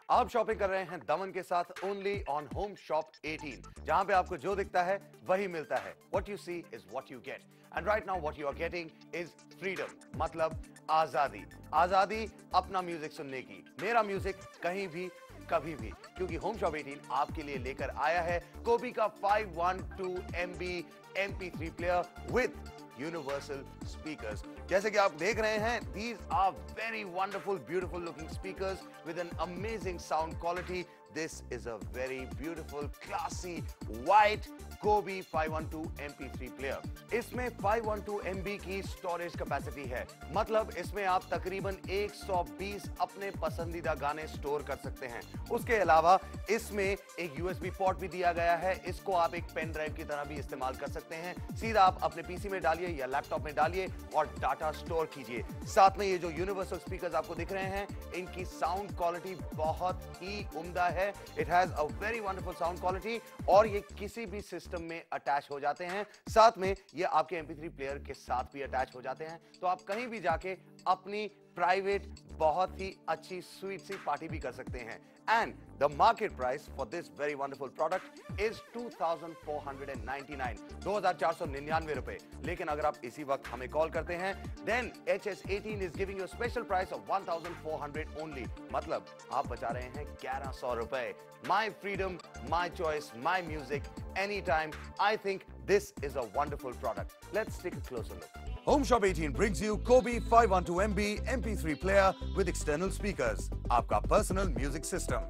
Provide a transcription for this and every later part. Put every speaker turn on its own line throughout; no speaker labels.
आप शॉपिंग कर रहे हैं दमन के साथ ओनली ऑन होम शॉप 18, जहां पे आपको जो दिखता है वही मिलता है। What you see is what you get. And right now what you are getting is freedom, मतलब आजादी। आजादी अपना म्यूजिक सुनने की, मेरा म्यूजिक कहीं भी कभी भी, क्योंकि होम शॉप 18 आपके लिए लेकर आया है कोबी का 512 MB MP3 player with universal speakers. जैसे कि आप देख रहे हैं, these are very wonderful, beautiful looking speakers with an amazing sound quality. This is a very beautiful, classy, white Kobe 512 MP3 player. इसमें 512 MB की स्टोरेज कैपेसिटी है, मतलब इसमें आप तकरीबन 120 अपने पसंदीदा गाने स्टोर कर सकते हैं। उसके अलावा इसमें एक USB पोर्ट भी दिया गया है, इसको आप एक पेन ड्राइव की तरह भी इस्तेमाल कर सकते हैं। सीधा आप अपने पीसी में डालिए या लैपटॉप में डालिए और डाटा स्टोर कीजिए। साथ में ये जो यूनिवर्सल स्पीकर्स आपको दिख रहे हैं, इनकी साउंड क्वालिटी बहुत ही उम्दा है। It has a very wonderful sound quality और ये किसी भी सिस्टम में अटैच हो जाते हैं। साथ में ये आपके MP3 प्लेयर के साथ भी अटैच हो जाते हैं, तो आप कहीं भी जाके अपनी प्राइवेट बहुत ही अच्छी स्वीट सी पार्टी भी कर सकते हैं। And the market price for this very wonderful product is 2499, 2499 रुपए। लेकिन अगर आप इसी वक्त हमें कॉल करते हैं, then HS18 is giving you special price of 1400 only, मतलब आप बचा रहे हैं 1100 रुपए। My freedom, my choice, my music, any time. I think this is a wonderful product. Let's take a closer look. Home Shop 18 brings you Kobe 512 MB MP3 player with external speakers, आपका personal music system.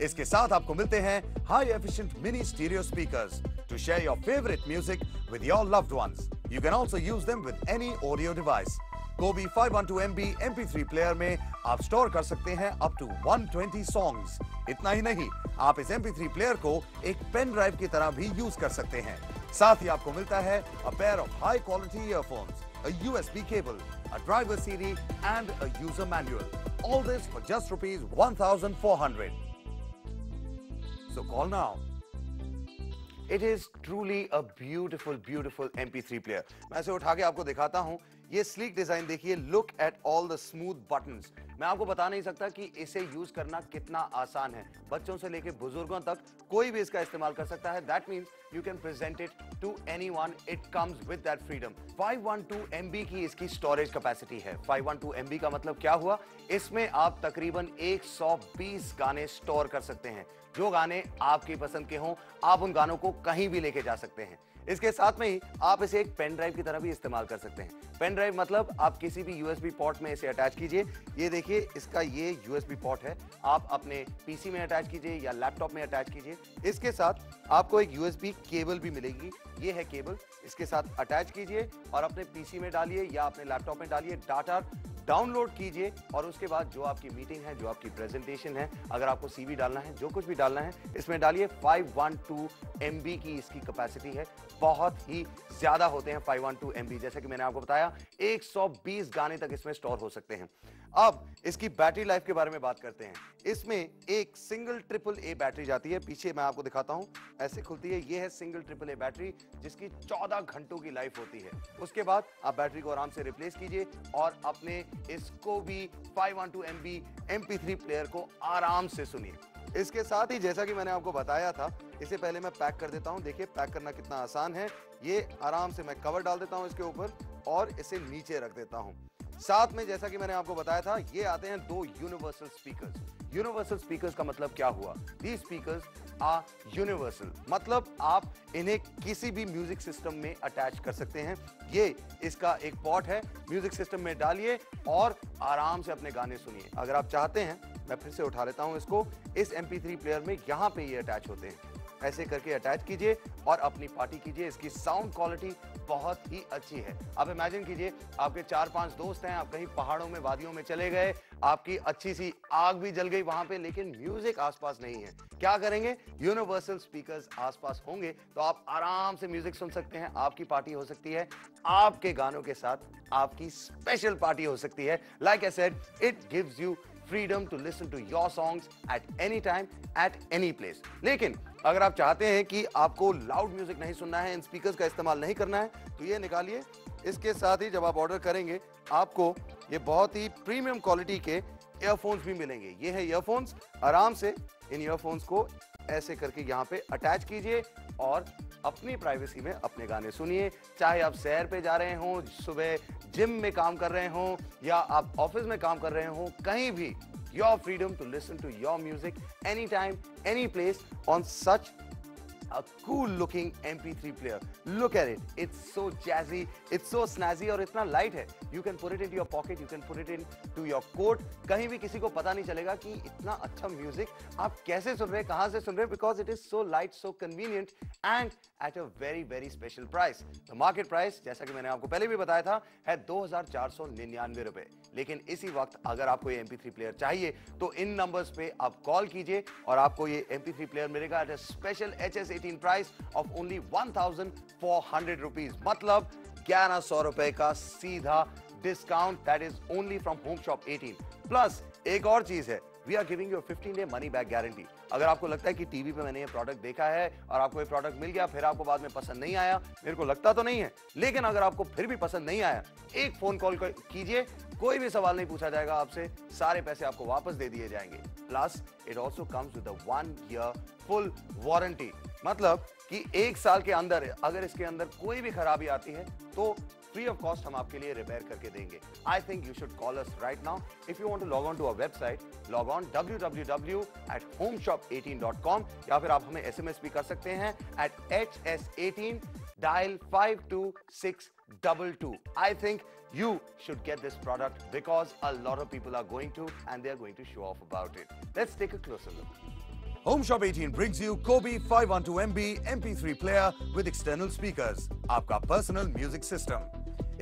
इसके साथ आपको मिलते हैं high efficient mini stereo speakers to share your favorite music with your loved ones. You can also use them with any audio device. Kobe 512 MB MP3 player में आप store कर सकते हैं अप टू 120 सॉन्ग्स। इतना ही नहीं, आप इस MP3 player को एक पेन ड्राइव की तरह भी यूज कर सकते हैं। साथ ही आपको मिलता है a pair of high quality earphones, a USB cable, a driver CD and a user manual. All this for just rupees 1400. So call now. It is truly a beautiful, beautiful MP3 player. मैं इसे उठा के आपको दिखाता हूं। ये sleek design देखिए, look at all the smooth buttons. मैं आपको बता नहीं सकता कि इसे यूज करना कितना आसान है। बच्चों से लेकर बुजुर्गों तक कोई भी इसका इस्तेमाल कर सकता है। That means you can present it to anyone. It comes with that freedom. 512 MB की इसकी स्टोरेज कैपेसिटी है। 512 MB का मतलब क्या हुआ? इसमें आप तकरीबन 120 गाने स्टोर कर सकते हैं। जो गाने आपकी पसंद के हों, आप उन गानों को कहीं भी लेके जा सकते हैं। इसके साथ में ही आप इसे एक पेन ड्राइव की तरह भी इस्तेमाल कर सकते हैं। पेन ड्राइव मतलब आप किसी भी USB पोर्ट में इसे अटैच कीजिए। ये देखिए, इसका ये USB पोर्ट है, आप अपने PC में अटैच कीजिए या लैपटॉप में अटैच कीजिए। इसके साथ आपको एक USB केबल भी मिलेगी, ये है केबल। इसके साथ अटैच कीजिए और अपने PC में डालिए या अपने लैपटॉप में डालिए, डाटा डाउनलोड कीजिए और उसके बाद जो आपकी मीटिंग है, जो आपकी प्रेजेंटेशन है, अगर आपको CV डालना है, जो कुछ भी डालना है, इसमें डालिए। 512 MB की इसकी कैपेसिटी है। बहुत ही ज्यादा होते हैं 512 MB। जैसे कि मैंने आपको बताया, 120 गाने तक इसमें स्टोर हो सकते हैं। अब इसकी बैटरी लाइफ के बारे में बात करते हैं। इसमें एक सिंगल AAA बैटरी जाती है, पीछे मैं आपको दिखाता हूं, ऐसे खुलती है। ये है सिंगल AAA बैटरी, जिसकी 14 घंटों की लाइफ होती है। उसके बाद आप बैटरी को आराम से रिप्लेस कीजिए और अपने इसको भी 512 MB MP3 प्लेयर को आराम से सुनिए। इसके साथ ही जैसा कि मैंने आपको बताया था, इसे पहले मैं पैक कर देता हूं। देखिए पैक करना कितना आसान है। ये आराम से मैं कवर डाल देता हूं इसके ऊपर और इसे नीचे रख देता हूं। साथ में जैसा कि मैंने आपको बताया था, ये आते हैं 2 यूनिवर्सल स्पीकर्स। यूनिवर्सल स्पीकर्स का मतलब क्या हुआ? These speakers are universal, मतलब आप इन्हें किसी भी म्यूजिक सिस्टम में अटैच कर सकते हैं। ये इसका एक पोर्ट है, म्यूजिक सिस्टम में डालिए और आराम से अपने गाने सुनिए। अगर आप चाहते हैं, मैं फिर से उठा लेता हूं इसको, इस MP3 प्लेयर में यहां पे ये अटैच होते हैं। ऐसे करके अटैच कीजिए और अपनी पार्टी कीजिए। इसकी साउंड क्वालिटी बहुत ही अच्छी है। आप इमेजिन कीजिए, आपके 4-5 दोस्त हैं, आप कहीं पहाड़ों में, वादियों में चले गए, आपकी अच्छी सी आग भी जल गई वहां पे, लेकिन म्यूजिक आसपास नहीं है। क्या करेंगे? यूनिवर्सल स्पीकर्स आसपास होंगे तो आप आराम से म्यूजिक सुन सकते हैं। आपकी पार्टी हो सकती है, आपके गानों के साथ आपकी स्पेशल पार्टी हो सकती है। Like I said, it gives you freedom to listen to your songs at any time, at any place. लेकिन अगर आप चाहते हैं कि आपको लाउड म्यूजिक नहीं सुनना है, इन स्पीकर्स का इस्तेमाल नहीं करना है, तो ये निकालिए। इसके साथ ही जब आप ऑर्डर करेंगे, आपको ये बहुत ही प्रीमियम क्वालिटी के ईयरफोन्स भी मिलेंगे। ये है ईयरफोन्स, आराम से इन ईयरफोन्स को ऐसे करके यहाँ पे अटैच कीजिए और अपनी प्राइवेसी में अपने गाने सुनिए। चाहे आप सैर पे जा रहे हो, सुबह जिम में काम कर रहे हो या आप ऑफिस में काम कर रहे हो, कहीं भी your freedom to listen to your music any time, any place on such a cool looking MP3 player. Look at it. It's so jazzy, it's so snazzy और इतना light है. You can put it into your pocket, you can put it into your coat. कहीं भी किसी को पता नहीं चलेगा कि इतना अच्छा म्यूजिक आप कैसे सुन रहे हैं, कहां से सुन रहे हैं, because it is so light, so convenient and at a very very special price. The market price, जैसा कि मैंने आपको पहले भी बताया था, है 2,499 रुपए। लेकिन इसी वक्त अगर आपको ये MP3 प्लेयर चाहिए तो इन नंबर्स पे आप कॉल कीजिए और आपको ये MP3 प्लेयर मिलेगा at a special HS18 price of only 1,400 rupees, मतलब 1,100 रुपए का सीधा discount. That is only from home shop 18। Plus एक और चीज है, we are giving you 15 day money back guarantee. अगर आपको लगता है कि टीवी पे मैंने ये प्रोडक्ट देखा है और आपको ये प्रोडक्ट मिल गया, फिर आपको बाद में पसंद नहीं आया, मेरे को लगता तो नहीं है, लेकिन अगर आपको फिर भी पसंद नहीं आया, एक फोन कॉल कीजिए, कोई भी सवाल नहीं पूछा जाएगा आपसे, सारे पैसे आपको वापस दे दिए जाएंगे। Plus it also comes with a 1 year full warranty, मतलब कि 1 साल के अंदर अगर इसके अंदर कोई भी खराबी आती है तो फ्री ऑफ कॉस्ट हम आपके लिए रिपेयर करके देंगे। I think you should call us right now. If you want to log on to our website, log on www@homeshop18.com या फिर आप हमें SMS भी कर सकते हैं at HS18 dial 52622। I think you should get this product because a lot of people are going to and they are going to show off about it. Let's take a closer look. Home Shop 18 brings you Kobe 512 MB MP3 player with external speakers, आपका personal music system.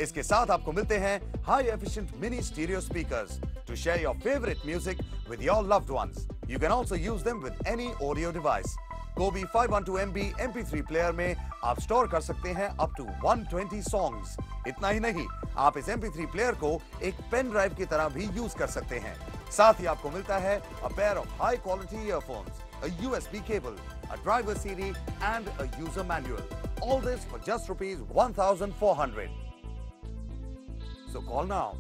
इसके साथ आपको मिलते हैं high efficient mini stereo speakers to share your favorite music with your loved ones. You can also use them with any audio device. Kobe 512 MB MP3 player में आप store कर सकते हैं up to 120 songs. इतना ही नहीं, आप इस MP3 player को एक पेन ड्राइव की तरह भी यूज कर सकते हैं। साथ ही आपको मिलता है a pair of high quality earphones, a USB cable, a driver CD and a user manual. All this for just rupees 1,400. So call now.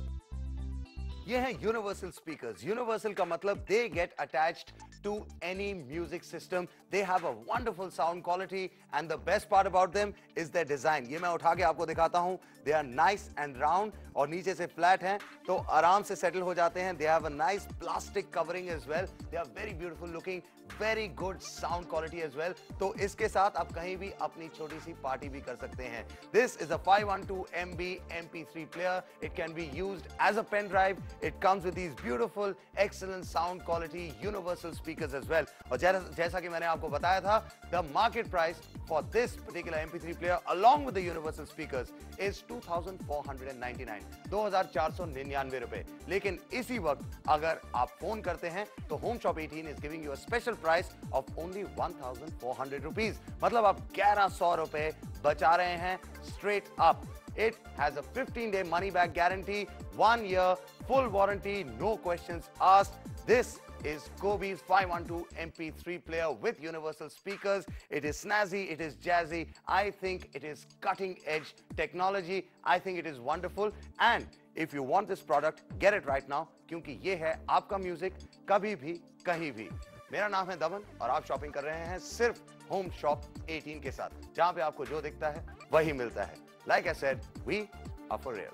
ये हैं यूनिवर्सल स्पीकर्स। यूनिवर्सल का मतलब they get attached to any music system. They have a wonderful sound quality and the best part about them is their design. ये मैं उठा के आपको दिखाता हूँ। They are nice and round और नीचे से flat हैं तो आराम से settle हो जाते हैं। They have a nice plastic covering as well. They are very beautiful looking, very good sound quality as well. तो इसके साथ आप कहीं भी अपनी छोटी सी पार्टी भी कर सकते हैं। This is a 512 MB MP3 player. It can be used as a pen drive. It comes with these beautiful, excellent sound quality universal speakers as well. और जैसा कि मैंने आपको बताया था, the market price for this particular MP3 player along with the universal speakers is 2,499, 2,499 रुपए। लेकिन इसी वक्त अगर आप फोन करते हैं तो Home Shop 18 is giving you a special price of only 1,400 rupees, मतलब आप 1,100 रुपए बचा रहे हैं straight up. It has a 15-day money-back guarantee, 1 year full warranty, no questions asked. This is Kobe's 512 MP3 player with universal speakers. It is snazzy, it is jazzy. I think it is cutting-edge technology. I think it is wonderful. And if you want this product, get it right now, क्योंकि ये है आपका music कभी भी कहीं भी। मेरा नाम है दमन और आप शॉपिंग कर रहे हैं सिर्फ होम शॉप 18 के साथ, जहां पे आपको जो दिखता है वही मिलता है। Like I said, we are for real.